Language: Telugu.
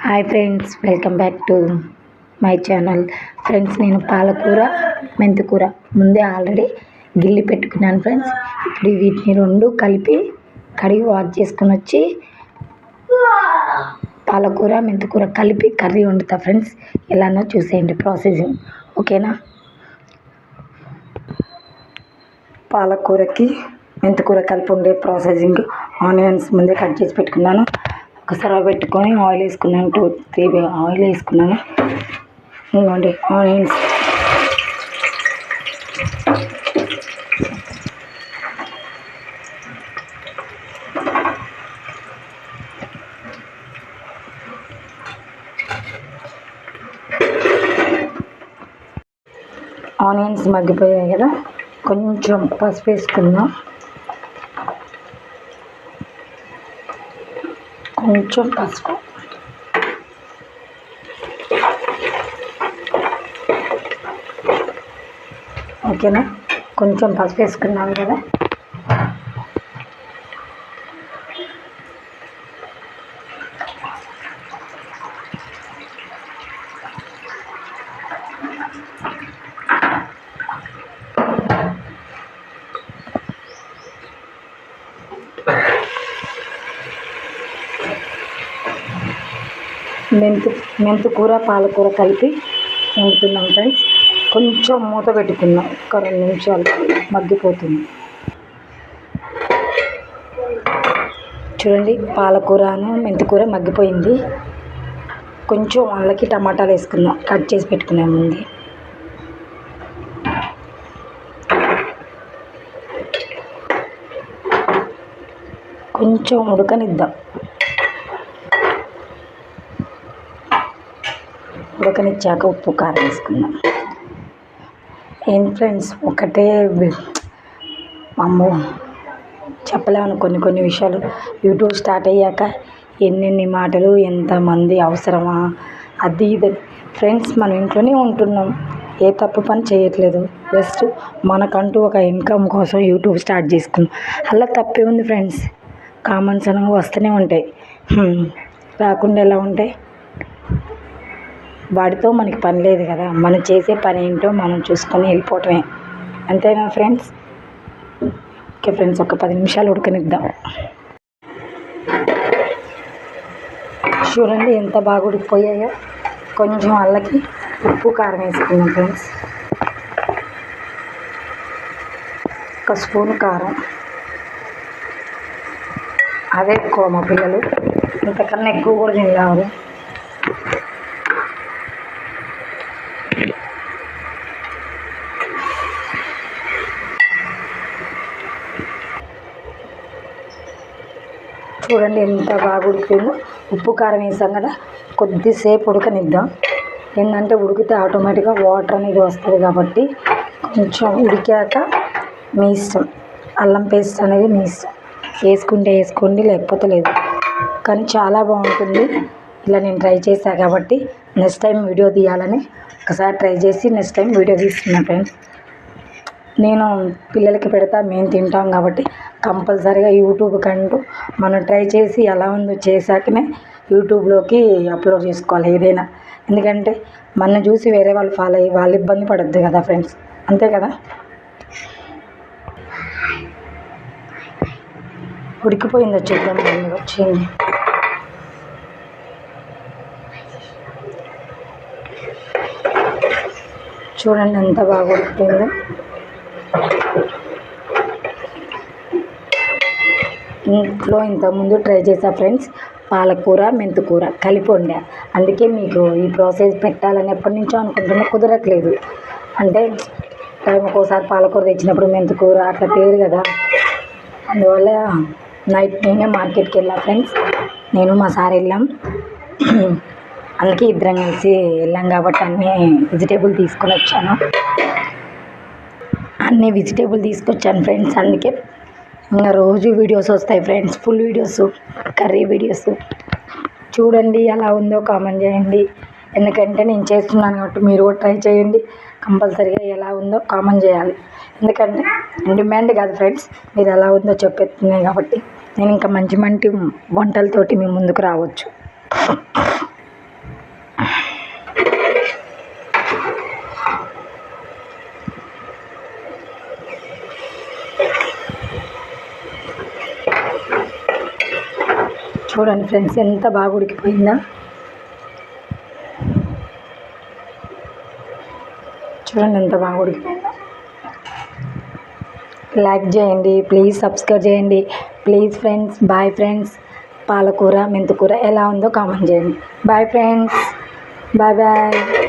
Hi friends, welcome back to my channel. Friends, నేను పాలకూర మెంతికూర ముందే ఆల్రెడీ గిల్లి పెట్టుకున్నాను ఫ్రెండ్స్. ఇప్పుడు వీటిని రెండు కలిపి కడిగి వాష్ చేసుకొని వచ్చి పాలకూర మెంతికూర కలిపి కర్రీ వండుతా ఫ్రెండ్స్. ఎలానో చూసేయండి ప్రాసెసింగ్, ఓకేనా? పాలకూరకి మెంతికూర కలిపి ఉండే ప్రాసెసింగ్. ఆనియన్స్ ముందే కట్ చేసి పెట్టుకున్నాను. ఒకసారి పెట్టుకొని ఆయిల్ వేసుకున్నాను, 2-3 ఆయిల్ వేసుకున్నాను. ఇవ్వండి ఆనియన్స్. ఆనియన్స్ మగ్గిపోయాయి కదా, కొంచెం పసుపు వేసుకుందాం. కొంచెం పసుపు, ఓకేనా? కొంచెం పసుపు వేసుకున్నాం కదా. మెంతికూర పాలకూర కలిపి వండుతున్నాం ఫ్రెండ్స్. కొంచెం మూత పెట్టుకున్నాం, ఒక 2 నిమిషాలు మగ్గిపోతుంది. చూడండి, పాలకూరను మెంతికూర మగ్గిపోయింది. కొంచెం వాళ్ళకి టమాటాలు వేసుకుందాం, కట్ చేసి పెట్టుకున్నాం ముందు. కొంచెం ఉడకనిద్దాం. ఉడకనిచ్చాక ఉప్పు కారం వేసుకుందాం. ఏం ఫ్రెండ్స్, ఒకటే అమ్మో చెప్పలేము కొన్ని విషయాలు. యూట్యూబ్ స్టార్ట్ అయ్యాక ఎన్నెన్ని మాటలు, ఎంతమంది అవసరమా అది ఇది. ఫ్రెండ్స్, మనం ఇంట్లోనే ఉంటున్నాం, ఏ తప్పు పని చేయట్లేదు. జస్ట్ మనకంటూ ఒక ఇన్కమ్ కోసం యూట్యూబ్ స్టార్ట్ చేసుకున్నాం. అలా తప్పే ఉంది ఫ్రెండ్స్. కామెంట్స్ అనేవి వస్తూనే ఉంటాయి, రాకుండా ఎలా ఉంటాయి? వాటితో మనకి పని లేదు కదా. మనం చేసే పని ఏంటో మనం చూసుకొని వెళ్ళిపోవటమే, అంతేనా ఫ్రెండ్స్? ఓకే ఫ్రెండ్స్, ఒక 10 నిమిషాలు ఉడకనిద్దాం. చూడండి ఎంత బాగా ఉడికిపోయాయో. కొంచెం అల్లకి ఉప్పు కారం వేసుకున్నాం ఫ్రెండ్స్. 1 స్పూన్ కారం. అదే ఎక్కువ, మా పిల్లలు ఇంతకన్నా ఎక్కువ కూడా తినలేరు. చూడండి ఎంత బాగా ఉడికిందో. ఉప్పు కారం వేసాం కదా, కొద్దిసేపు ఉడకనిద్దాం. ఏంటంటే ఉడికితే ఆటోమేటిక్గా వాటర్ అనేది వస్తుంది కాబట్టి కొంచెం ఉడికాక మీ ఇష్టం. అల్లం పేస్ట్ అనేది మీ ఇష్టం, వేసుకుంటే వేసుకోండి, లేకపోతే లేదు. కానీ చాలా బాగుంటుంది. ఇలా నేను ట్రై చేశాను కాబట్టి నెక్స్ట్ టైం వీడియో తీయాలని ఒకసారి ట్రై చేసి నెక్స్ట్ టైం వీడియో తీస్తున్నాను ఫ్రెండ్స్. నేను పిల్లలకి పెడతా, మేము తింటాం కాబట్టి కంపల్సరీగా యూట్యూబ్ కంటూ మనం ట్రై చేసి ఎలా ఉందో చేశాకనే యూట్యూబ్లోకి అప్లోడ్ చేసుకోవాలి ఏదైనా. ఎందుకంటే మనం చూసి వేరే వాళ్ళు ఫాలో అయ్యి వాళ్ళు ఇబ్బంది పడద్దు కదా ఫ్రెండ్స్, అంతే కదా? ఉడికిపోయిందో చూద్దాం. వచ్చింది చూడండి ఎంత బాగా ఉడికిపోయిందో. ఇంట్లో ఇంతకుముందు ట్రై చేసా ఫ్రెండ్స్, పాలకూర మెంతికూర కలిపి వండా. అందుకే మీకు ఈ ప్రాసెస్ పెట్టాలని ఎప్పటి నుంచో అనుకుంటున్నా, కుదరట్లేదు. అంటే టైం ఒక్కోసారి పాలకూర తెచ్చినప్పుడు మెంతికూర అట్లా పేరు కదా. అందువల్ల నైట్ నేనే మార్కెట్కి వెళ్ళా ఫ్రెండ్స్. నేను మా సార్ వెళ్ళాం, అందుకే ఇద్దరం కలిసి వెళ్ళాం కాబట్టి అన్నీ వెజిటేబుల్ తీసుకొని వచ్చాను. ఫ్రెండ్స్. అందుకే ఇంకా రోజు వీడియోస్ వస్తాయి friends, full videos, curry videos. చూడండి ఎలా ఉందో కామెంట్ చేయండి. ఎందుకంటే నేను చేస్తున్నాను కాబట్టి మీరు కూడా ట్రై చేయండి. కంపల్సరీగా ఎలా ఉందో కామెంట్ చేయాలి. ఎందుకంటే డిమాండ్ కాదు ఫ్రెండ్స్, మీరు ఎలా ఉందో చెప్పేస్తున్నాయి కాబట్టి నేను ఇంకా మంచి మంచి వంటలతోటి మీ ముందుకు రావచ్చు. చూడండి ఫ్రెండ్స్ ఎంత బాగా ఉడికిపోయిందో. చూడండి ఎంత బాగా ఉడికిపోయిందో. లైక్ చేయండి, ప్లీజ్ సబ్స్క్రైబ్ చేయండి ప్లీజ్ ఫ్రెండ్స్. Bye friends. పాలకూర మెంతికూర ఎలా ఉందో కామెంట్ చేయండి. Bye friends. Bye bye.